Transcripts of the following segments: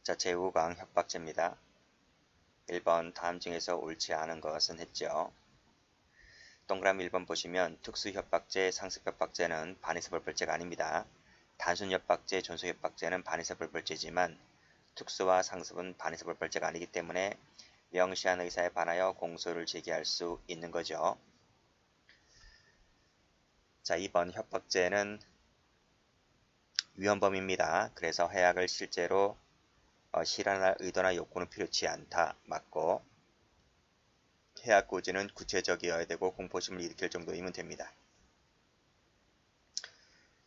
자, 제5강 협박죄입니다. 1번 다음 중에서 옳지 않은 것은 했죠. 동그라미 1번 보시면 특수협박죄, 상습협박죄는 반의사벌벌죄가 아닙니다. 단순협박죄, 존속협박죄는 반의사벌벌죄지만 특수와 상습은 반의사벌벌죄가 아니기 때문에 명시한 의사에 반하여 공소를 제기할 수 있는 거죠. 자, 2번 협박죄는 위헌범입니다. 그래서 해악을 실제로 실현할 의도나 욕구는 필요치 않다. 맞고 해악 고지는 구체적이어야 되고 공포심을 일으킬 정도이면 됩니다.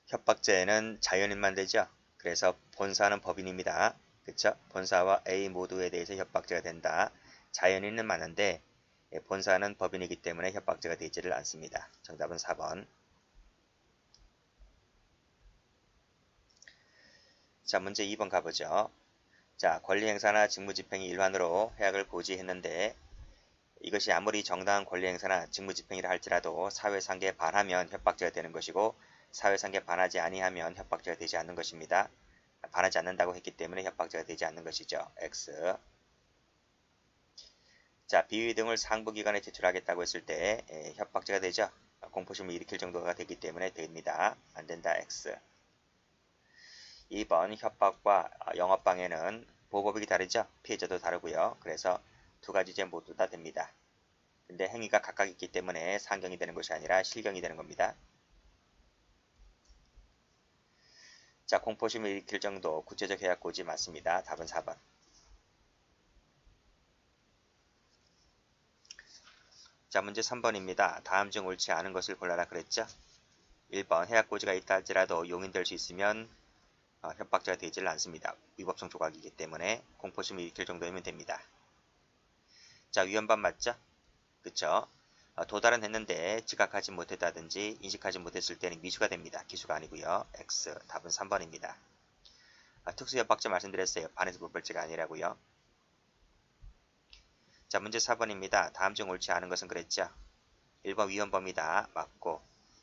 협박죄에는 자연인만 되죠. 그래서 본사는 법인입니다. 그쵸? 본사와 A 모두에 대해서 협박죄가 된다. 자연인은 맞는데 본사는 법인이기 때문에 협박죄가 되지를 않습니다. 정답은 4번. 자, 문제 2번 가보죠. 자, 권리행사나 직무집행이 일환으로 해악을 고지했는데 이것이 아무리 정당한 권리행사나 직무집행이라 할지라도 사회상계에 반하면 협박죄가 되는 것이고 사회상계에 반하지 아니하면 협박죄가 되지 않는 것입니다. 반하지 않는다고 했기 때문에 협박죄가 되지 않는 것이죠. X. 자, 비위 등을 상부기관에 제출하겠다고 했을 때 협박죄가 되죠. 공포심을 일으킬 정도가 되기 때문에 됩니다. 안된다. X. 2번 협박과 영업방해는 보호법이 다르죠. 피해자도 다르고요. 그래서 두 가지 죄 모두 다 됩니다. 근데 행위가 각각 있기 때문에 상경이 되는 것이 아니라 실경이 되는 겁니다. 자, 공포심을 일으킬 정도 구체적 해악 고지 맞습니다. 답은 4번. 자, 문제 3번입니다. 다음 중 옳지 않은 것을 골라라 그랬죠. 1번 해악 고지가 있다 할지라도 용인될 수 있으면 협박죄가 되지를 않습니다. 위법성 조각이기 때문에 공포심을 일으킬 정도이면 됩니다. 자, 위헌범 맞죠? 그쵸? 도달은 했는데 지각하지 못했다든지 인식하지 못했을 때는 미수가 됩니다. 기수가 아니고요. X. 답은 3번입니다. 특수협박죄 말씀드렸어요. 반의사벌벌죄가 아니라고요. 자, 문제 4번입니다. 다음 중 옳지 않은 것은 그랬죠? 1번 위헌범이다. 맞고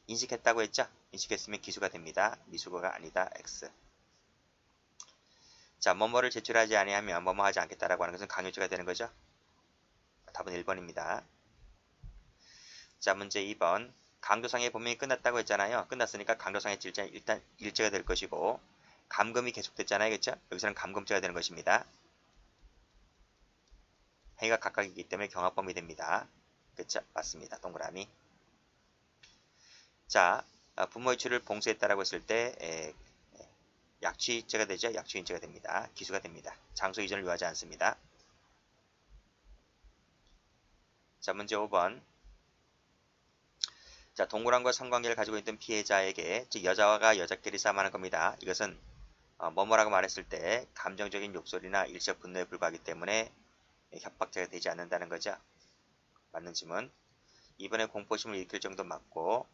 인식했다고 했죠? 인식했으면 기수가 됩니다. 미수가 아니다. X. 자, 뭐뭐를 제출하지 아니하면 뭐뭐 하지 않겠다라고 하는 것은 강요죄가 되는 거죠? 답은 1번입니다. 자, 문제 2번. 강도상의 범행이 끝났다고 했잖아요. 끝났으니까 강도상의 질자는 일단 일죄가 될 것이고 감금이 계속됐잖아요. 그렇죠? 여기서는 감금죄가 되는 것입니다. 행위가 각각이기 때문에 경합범이 됩니다. 그렇죠? 맞습니다. 동그라미. 자, 부모의 추를 봉쇄했다라고 했을 때 약취죄가 되죠. 약취인죄가 됩니다. 기수가 됩니다. 장소 이전을 요하지 않습니다. 자, 문제 5번. 자, 동물원과 성관계를 가지고 있던 피해자에게, 즉 여자가 여자끼리 싸움하는 겁니다. 이것은 뭐뭐라고 말했을 때 감정적인 욕설이나 일시적 분노에 불과하기 때문에 협박죄가 되지 않는다는 거죠. 맞는 질문. 이번에 공포심을 일으킬 정도 맞고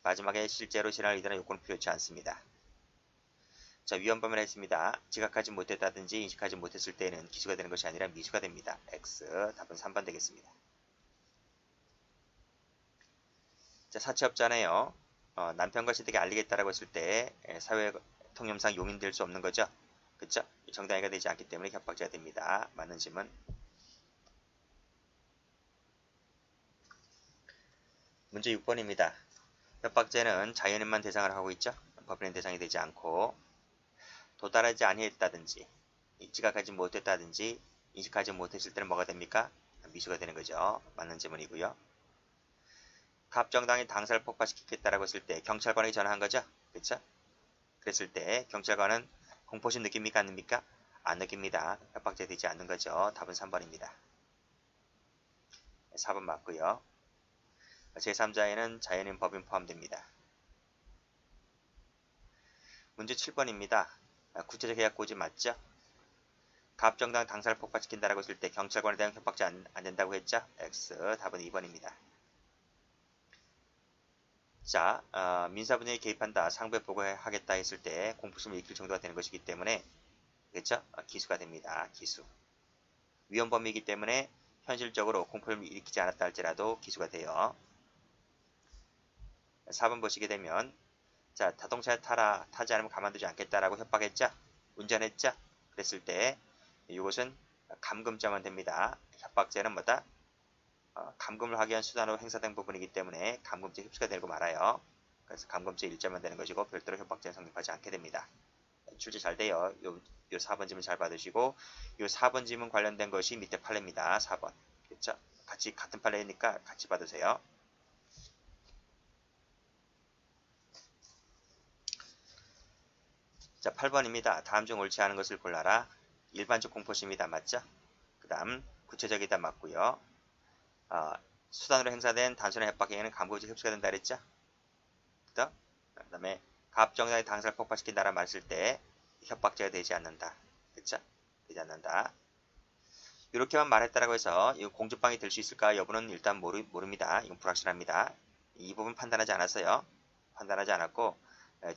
마지막에 실제로 실현할 의도나 요건은 필요치 않습니다. 자, 위헌범을 했습니다. 지각하지 못했다든지 인식하지 못했을 때는 기수가 되는 것이 아니라 미수가 됩니다. X. 답은 3번 되겠습니다. 자, 사채업자네요. 남편과 시댁에 알리겠다라고 했을 때 사회 통념상 용인될 수 없는 거죠. 그쵸? 정당화가 되지 않기 때문에 협박죄가 됩니다. 맞는 질문. 문제 6번입니다. 협박죄는 자연인만 대상을 하고 있죠. 법인은 대상이 되지 않고 도달하지 아니했다든지 지각하지 못했다든지 인식하지 못했을 때는 뭐가 됩니까? 미수가 되는 거죠. 맞는 질문이고요. 갑정당이 당사를 폭파시키겠다라고 했을 때 경찰관에게 전화한 거죠. 그쵸? 그랬을 때 경찰관은 공포심 느낍니까? 안 느낍니까? 안 느낍니다. 협박죄 되지 않는 거죠. 답은 3번입니다. 4번 맞고요. 제3자에는 자연인 법인 포함됩니다. 문제 7번입니다. 구체적 계약 고지 맞죠? 갑정당 당사를 폭파시킨다라고 했을 때 경찰관에 대한 협박죄 안 된다고 했죠? X. 답은 2번입니다. 자, 민사분야에 개입한다, 상부에 보고하겠다 했을 때 공포심을 일으킬 정도가 되는 것이기 때문에 그렇죠? 기수가 됩니다. 기수. 위헌범이기 때문에 현실적으로 공포심을 일으키지 않았다 할지라도 기수가 돼요. 4번 보시게 되면 자, 자동차에 타라, 타지 않으면 가만두지 않겠다라고 협박했죠? 운전했죠? 그랬을 때 이것은 감금죄만 됩니다. 협박죄는 뭐다? 감금을 하기 위한 수단으로 행사된 부분이기 때문에 감금죄 흡수가 되고 말아요. 그래서 감금죄 일죄만 되는 것이고 별도로 협박죄는 성립하지 않게 됩니다. 출제 잘 돼요. 요 4번 지문 잘 받으시고 요 4번 지문 관련된 것이 밑에 판례입니다. 4번. 그렇죠? 같이 같은 판례니까 같이 받으세요. 자, 8번입니다. 다음 중 옳지 않은 것을 골라라. 일반적 공포심이다. 맞죠? 그 다음 구체적이다. 맞고요. 수단으로 행사된 단순한 협박행위는 감금죄 흡수가 된다 그랬죠? 그 다음에 가압정당의 당사를 폭파시킨다라 말했을 때 협박죄가 되지 않는다. 그쵸? 되지 않는다. 이렇게만 말했다라고 해서 이 공주빵이 될 수 있을까 여부는 일단 모릅니다. 이건 불확실합니다. 이 부분 판단하지 않았어요. 판단하지 않았고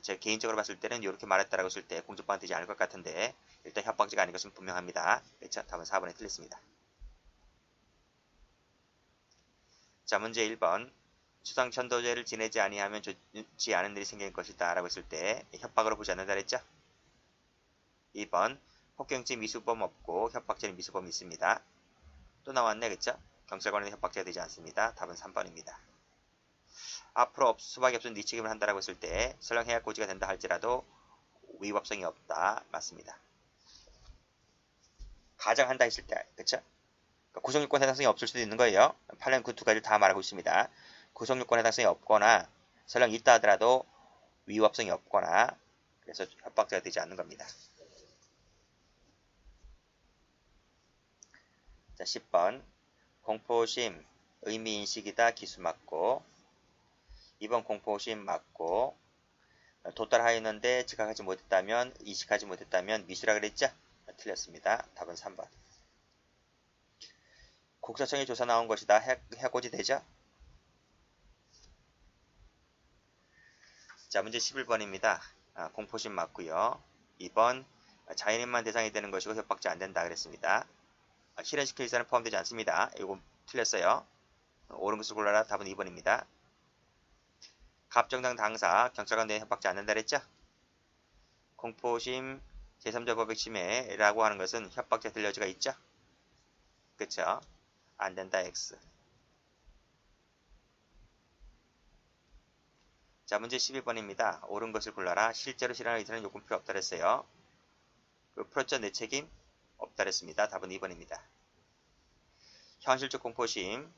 제 개인적으로 봤을 때는 이렇게 말했다라고 했을 때 공주빵 되지 않을 것 같은데 일단 협박죄가 아닌 것은 분명합니다. 그렇죠? 답은 4번에 틀렸습니다. 자, 문제 1번. 추상천도제를 지내지 아니하면 좋지 않은 일이 생길 것이다 라고 했을 때 협박으로 보지 않는다 그랬죠? 2번. 폭행죄 미수범 없고 협박죄는 미수범이 있습니다. 또 나왔네 그쵸? 경찰관에는 협박죄가 되지 않습니다. 답은 3번입니다. 앞으로 수박이 없으면 네 책임을 한다라고 했을 때 설령 해약고지가 된다 할지라도 위법성이 없다. 맞습니다. 가정한다 했을 때 그쵸? 구속요건 해당성이 없을 수도 있는 거예요. 판례는 그 두 가지를 다 말하고 있습니다. 구속요건 해당성이 없거나 설령 있다 하더라도 위법성이 없거나 그래서 협박죄가 되지 않는 겁니다. 자, 10번. 공포심, 의미인식이다. 기수 맞고 2번 공포심 맞고 도달하였는데 지각하지 못했다면 인식하지 못했다면 미수라 그랬죠? 틀렸습니다. 답은 3번. 국세청에 조사 나온 것이다. 해고지 되죠? 자, 문제 11번입니다. 공포심 맞고요. 2번 자연인만 대상이 되는 것이고 협박죄 안 된다 그랬습니다. 실현시킬 사는 포함되지 않습니다. 이거 틀렸어요. 옳은 것을 골라라. 답은 2번입니다. 갑정당 당사 경찰관 내 협박죄 안 된다 그랬죠? 공포심 제3자 법익 침해라고 하는 것은 협박죄 될 여지가 있죠? 그쵸? 안 된다. X. 자, 문제 12번입니다. 옳은 것을 골라라. 실제로 실현할 의사는 요건 필요 없다 그랬어요. 풀었죠? 내 책임? 없다 그랬습니다. 답은 2번입니다. 현실적 공포심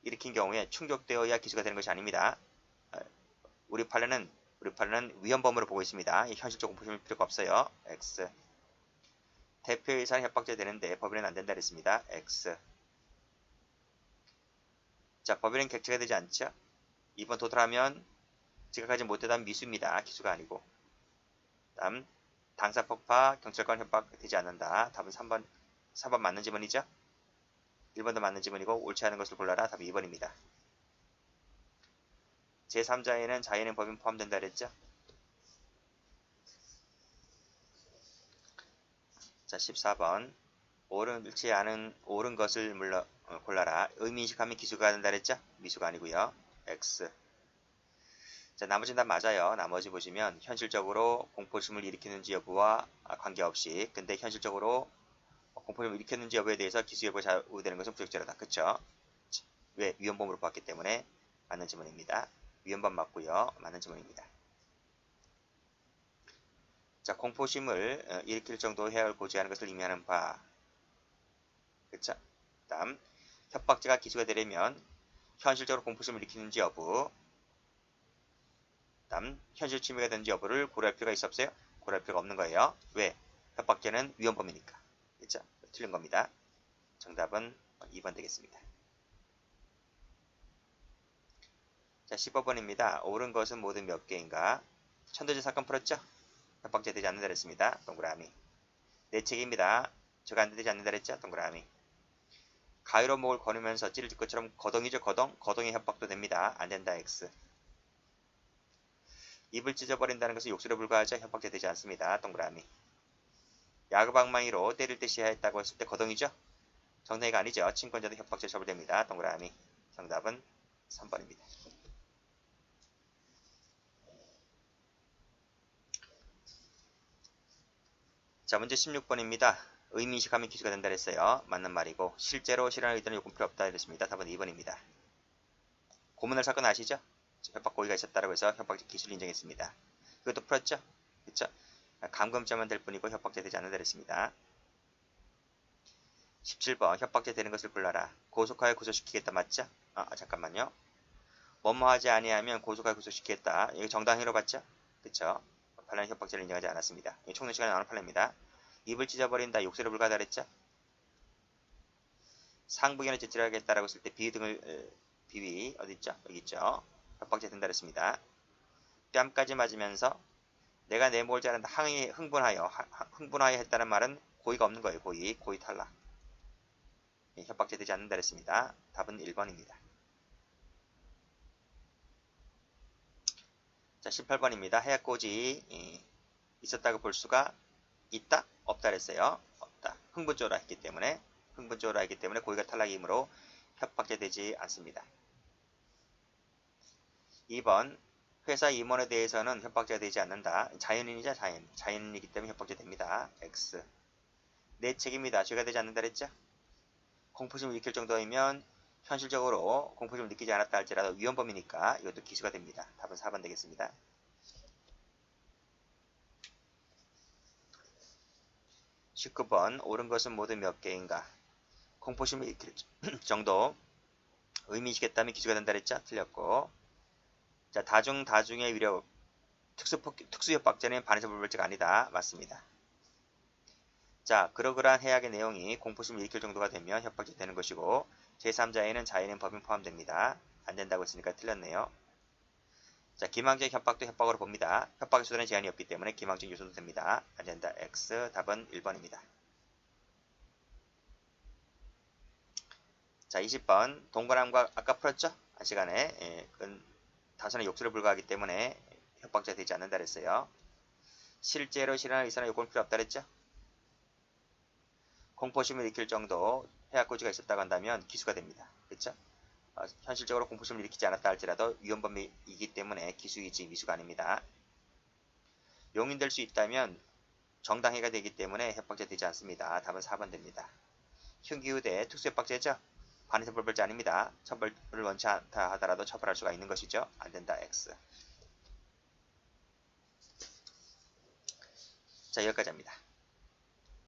일으킨 경우에 충족되어야 기수가 되는 것이 아닙니다. 우리 판례는 위헌범으로 보고 있습니다. 현실적 공포심일 필요가 없어요. X. 대표이사는 협박죄 되는데 법인은 안 된다 그랬습니다. X. 자, 법인은 객체가 되지 않죠? 2번 도달하면 지각하지 못하다면 미수입니다. 기수가 아니고. 다음 당사 폭파 경찰관 협박 되지 않는다. 답은 3번 맞는 지문이죠? 1번도 맞는 지문이고 옳지 않은 것을 골라라. 답은 2번입니다. 제3자에는 자연인 법인 포함된다 그랬죠? 자, 14번. 옳지 않은 옳은 것을 골라라. 의미인식하면 기수가 된다 그랬죠? 미수가 아니고요. X. 자, 나머지는 다 맞아요. 나머지 보시면 현실적으로 공포심을 일으키는지 여부와 관계없이 근데 현실적으로 공포심을 일으켰는지 여부에 대해서 기수 여부가 좌우되는 것은 부적절하다. 그쵸? 왜? 위헌범으로 봤기 때문에 맞는 지문입니다. 위헌범 맞고요. 맞는 지문입니다. 자, 공포심을 일으킬 정도 해악을 고지하는 것을 의미하는 바. 그쵸? 다음 협박죄가 기수가 되려면 현실적으로 공포심을 일으키는지 여부, 다음 현실 침해가 되는지 여부를 고려할 필요가 있어 없어요? 고려할 필요가 없는 거예요. 왜? 협박죄는 위헌범이니까. 그쵸? 틀린 겁니다. 정답은 2번 되겠습니다. 자, 15번입니다. 옳은 것은 모두 몇 개인가? 천도제 사건 풀었죠? 협박죄 되지 않는다 그랬습니다. 동그라미. 내 책임이다. 저가 안 되지 않는다 그랬죠? 동그라미. 가위로 목을 거누면서 찌를 것처럼 거동이죠, 거동. 거동의 협박도 됩니다. 안 된다. X. 입을 찢어버린다는 것은 욕설에 불과하죠. 협박죄 되지 않습니다. 동그라미. 야구방망이로 때릴 때 시야했다고 했을 때 거동이죠? 정당이가 아니죠. 친권자도 협박죄 처벌됩니다. 동그라미. 정답은 3번입니다. 자, 문제 16번입니다. 의미인식하면 기수가 된다 그랬어요. 맞는 말이고 실제로 실현할 의도는 요건 필요 없다 그랬습니다. 답은 2번입니다. 고문할 사건 아시죠? 협박 고의가 있었다라고 해서 협박죄 기수를 인정했습니다. 이것도 풀었죠? 그쵸? 감금죄만 될 뿐이고 협박죄 되지 않는다 그랬습니다. 17번 협박죄 되는 것을 골라라. 고소하여 구속시키겠다 맞죠? 잠깐만요. 뭐뭐 하지 아니하면 고소하여 구속시키겠다. 이거 정당행위로 봤죠? 그쵸? 판례는 협박죄를 인정하지 않았습니다. 총론 시간에 나오는 판례입니다. 입을 찢어버린다. 욕설에 불과하다 그랬죠? 상부견을 찌질하겠다라고 했을 때 비위 어디있죠? 여기 있죠? 협박죄 된다 그랬습니다. 뺨까지 맞으면서 내가 내 목을 자른다. 흥분하여 했다는 말은 고의가 없는 거예요. 고의 탈락. 협박죄 되지 않는다 그랬습니다. 답은 1번입니다. 자, 18번입니다. 해약고지 있었다고 볼 수가 있다? 없다 그랬어요. 없다. 흥분조라 했기 때문에 고의가 탈락이므로 협박죄 되지 않습니다. 2번 회사 임원에 대해서는 협박죄가 되지 않는다. 자연인이자 자연인이기 때문에 협박죄 됩니다. X. 내 책임이다. 죄가 되지 않는다 그랬죠? 공포심을 일으킬 정도이면 현실적으로 공포심을 느끼지 않았다 할지라도 위헌범이니까 이것도 기수가 됩니다. 답은 4번 되겠습니다. 19번 옳은 것은 모두 몇 개인가? 공포심을 일으킬 정도 의미시겠다면 기수가 된다 그랬죠? 틀렸고 자 다중의 위력 특수협박죄는 반의사 불벌죄가 아니다. 맞습니다. 자 그러그러한 해악의 내용이 공포심을 일으킬 정도가 되면 협박죄 되는 것이고 제3자에는 자연인 법인 포함됩니다. 안된다고 했으니까 틀렸네요. 자 기망적 협박도 협박으로 봅니다. 협박의 수단에 제한이 없기 때문에 기망적 요소도 됩니다. 안된다. X. 답은 1번입니다. 자 20번 동거남과 아까 풀었죠? 한 시간에 그건 다선의 욕설에 불과하기 때문에 협박죄 되지 않는다 그랬어요. 실제로 실현할 의사는 요건 필요 없다 그랬죠? 공포심을 일으킬 정도 해악고지가 있었다고 한다면 기수가 됩니다. 그렇죠? 현실적으로 공포심을 일으키지 않았다 할지라도 위헌범이기 때문에 기수이지 미수가 아닙니다. 용인될 수 있다면 정당해가 되기 때문에 협박죄 되지 않습니다. 답은 4번 됩니다. 흉기후대 특수협박죄죠? 반의사 불벌죄 아닙니다. 처벌을 원치 않다 하더라도 처벌할 수가 있는 것이죠. 안된다. X. 자 여기까지 합니다.